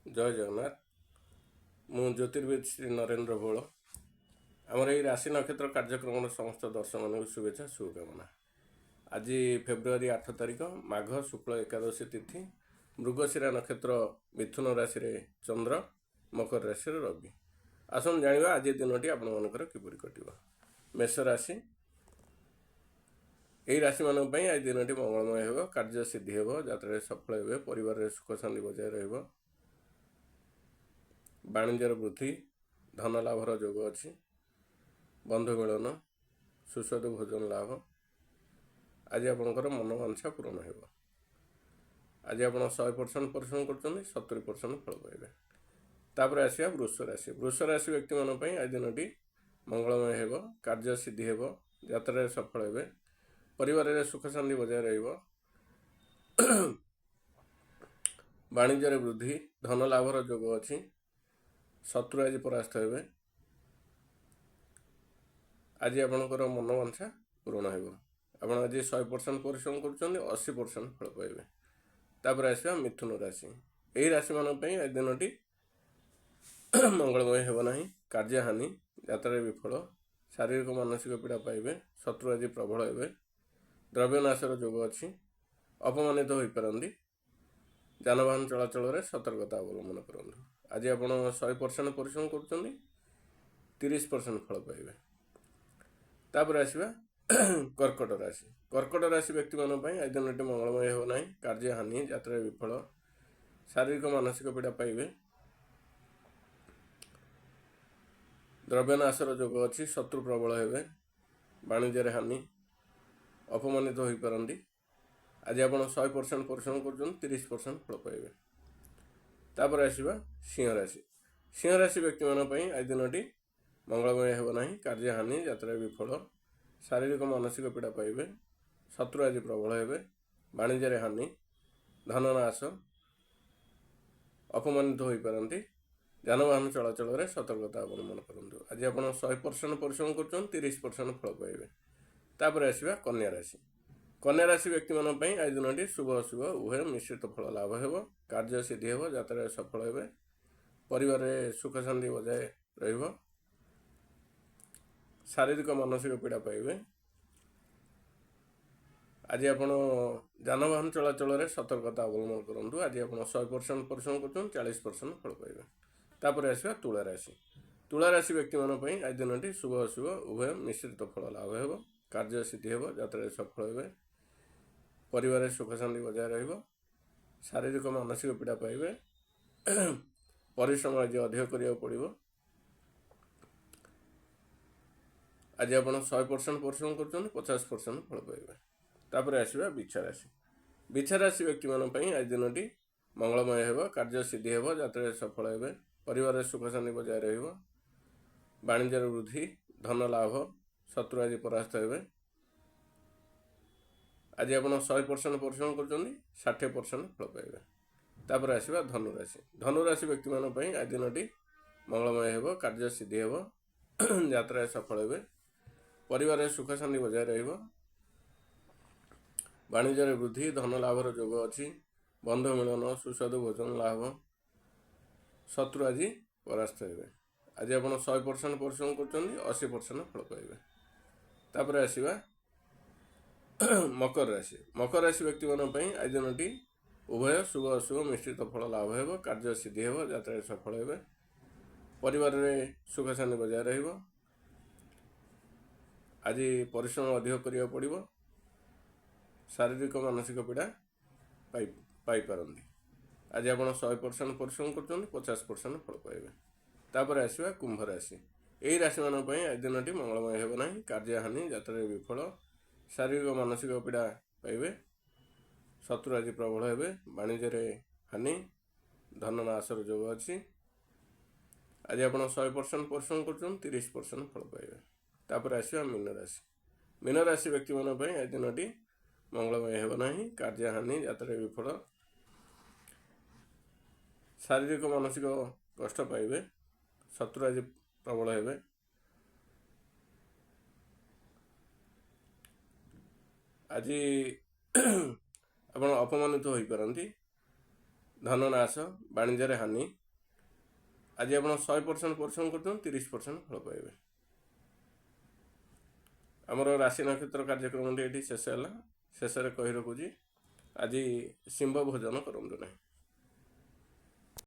जय जगन्नाथ। मु ज्योतिर्विद श्री नरेंद्र भोल। आमर ये राशि नक्षत्र कार्यक्रम समस्त दर्शक मान शुभेच्छा शुभकामना। आज फेब्रुआरी 8 तारिख माघ शुक्ल एकादशी तिथि, मृगशिरा नक्षत्र मिथुन राशि रे चंद्र, मकर राशि रे रवि। आसन जानिबा आज दिनटी आपण मानकर किपरि कटिबो। मेष राशि, यही राशि मान आज दिनटी मंगलमय हेबो, कार्य सिद्धि हेबो, यात्रा सफल हेबे, परिवार रे सुख शांति बजाय रहइबो, वाणिज्यर वृद्धि, धन लाभर जोग अच्छी, बंधु मिलन, सुस्वादु भोजन लाभ। आज आपणकर मनोवांछा पूरण हो। आज आप 100% परिश्रम कर 70% फल पाइबे। तापर आसिया वृष राशि। वृष राशि व्यक्ति मान आज दिनटी मंगलमय हो, कार्य सिद्धि हेब, यात्रा सफल हेबे, परिवार सुख शांति बजाय रहिबो, वाणिज्यर वृद्धि, धन लाभर जोग अच्छी, शत्रु आज परास्त हेबे। आज आपणकर मनोवांछा पूरण हो। आप आज 100% परिश्रम कर 80% फल पाइबे। तापर आसिया मिथुन राशि। यही राशि मान आज दिनटी मंगलमय हेब नाही, कार्य हानि, यात्रा विफल, शारीरिक मानसिक पीड़ा पाइबे, शत्रु आज प्रबल हेबे, द्रव्यनाशर जोग अच्छी, अपमानित हो पारंती, जानवाहन चलाचल सतर्कता अवलंबन करूँ। आज आप 100% परिश्रम कर 30% फल पाइबे। तापर आसिबा कर्कट राशि। कर्कट राशि व्यक्ति मान आज दिनटी मंगलमय हो नाही, कार्य हानि, यात्रा विफल, शारीरिक मानसिक पीड़ा पाइबे, द्रव्यनाशर जोग अच्छी, शत्रु प्रबल हेबे, वाणिज्य हानि, अपमानित हो पारंती। आज आप 100% परिश्रम कर 30% फल पाइबे। तापर आसिबा सिंह राशि। सिंह राशि व्यक्ति मान आज दिनटी मंगलमय हेब नाही, कार्य हानि, यात्रा विफल, शारीरिक मानसिक पीड़ा पाइबे, शत्रु आज प्रबल हेबे, वाणिज्य हानि, धननाश, अपमानित हो पारंती, जानवाहन चलाचल सतर्कता अवलंबन करूँ। आज आप 100% परिश्रम कर 30% फल पाइबे। तापर आसिबा कन्या राशि। कन्या राशि व्यक्ति मान आज दिनटी शुभ अशुभ उभय मिश्रित फल लाभ हेब, कार्य सिद्धि हेब, यात्रा सफल हेबे, परिवार सुख शांति बजाय रहिबो, शारीरिक मानसिक पीड़ा पाइबे। आज आप जानवाहन चलाचल सतर्कता अवलंबन करूँ। आज आप 100% परिश्रम कर 40% फल पाइबे। तापर आसिबा तुला राशि। तुला राशि व्यक्ति मान आज दिनटी शुभ अशुभ उभय मिश्रित फल लाभ हेब, कार्य सिद्धि हेब, यात्रा सफल हेबे, परिवार सुख शांति बजाय रहिबो, शारीरिक मानसिक पीड़ा पाइबे, परिश्रम आज अधिक करिया पड़िबो। आज आप 100% परिश्रम कर 50% फल पाइबे। तापर आसिबा बिच्छा राशि। बिच्छा राशि व्यक्ति मान आज दिनटी मंगलमय हेब, कार्य सिद्धि हेब, यात्रा सफल हेबे, परिवार सुख शांति बजाय रहिबो, वाणिज्यर वृद्धि, धन लाभ, शत्रु आज परास्त हेबे। आज आप 100% परिश्रम कर 60% फल पाइबे। तापर आसिबा धनुराशि। धनुराशि व्यक्ति मान आज दिनटी मंगलमय हेब, कार्य सिद्धि हेब, यात्रा सफल हेबे, परिवार सुख शांति बजाय रहिबो, वाणिज्य वृद्धि, धन लाभर जोग अच्छी, बंधु मिलन, सुस्वादु भोजन लाभ, शत्रु आज परास्त हेबे। आज आप 100% परिश्रम कर 80% फल पाइबे। तापर आसिबा मकर राशि। मकर राशि व्यक्ति मान आज दिनटी उभय शुभ अशुभ मिश्रित फल लाभ हेब, कार्य सिद्धि हेब, यात्रा सफल हेबे, परिवार सुख शांति बजाय रहिबो। आज परिश्रम अधिक करिया पड़िबो, शारीरिक मानसिक पीड़ा पाई पारंती। आज आप 100% परिश्रम कर 50% फल पाइबे। तापर आसिबा कुंभ राशि। यही राशि मान आज दिनटी मंगलमय हेब नाही, कार्य हानि, यात्रा विफल, शारीरिक मानसिक पीड़ा पाइबे, शत्रु आज प्रबल हेबे, वाणिज्य हानि, धननाशर जोग अच्छी। आज आप 100% परिश्रम कर 30% फल पाइबे। तापर आसिबा मीन राशि। मीन राशि व्यक्ति मान आज दिनटी मंगलमय हेब नाही, कार्य हानि, यात्रा विफल, शारीरिक मानसिक कष्ट पाइबे, शत्रु आज प्रबल हेबे, आज आप अपमानित हो पारंती, धननाश, वाणिज्य हानि, ଆଜି ଆପଣ 100% ପରିଶ୍ରମ କରୁଛନ୍ତି 30% ଫଳ ପାଇବେ। ଆମର ରାଶି ନକ୍ଷତ୍ର କାର୍ଯ୍ୟକ୍ରମଟି ଏଠି ଶେଷ ହେଲା। ଶେଷରେ କହି ରଖୁଛି, ଆଜି ଶିମ୍ବ ଭୋଜନ କରନ୍ତୁ ନାହିଁ।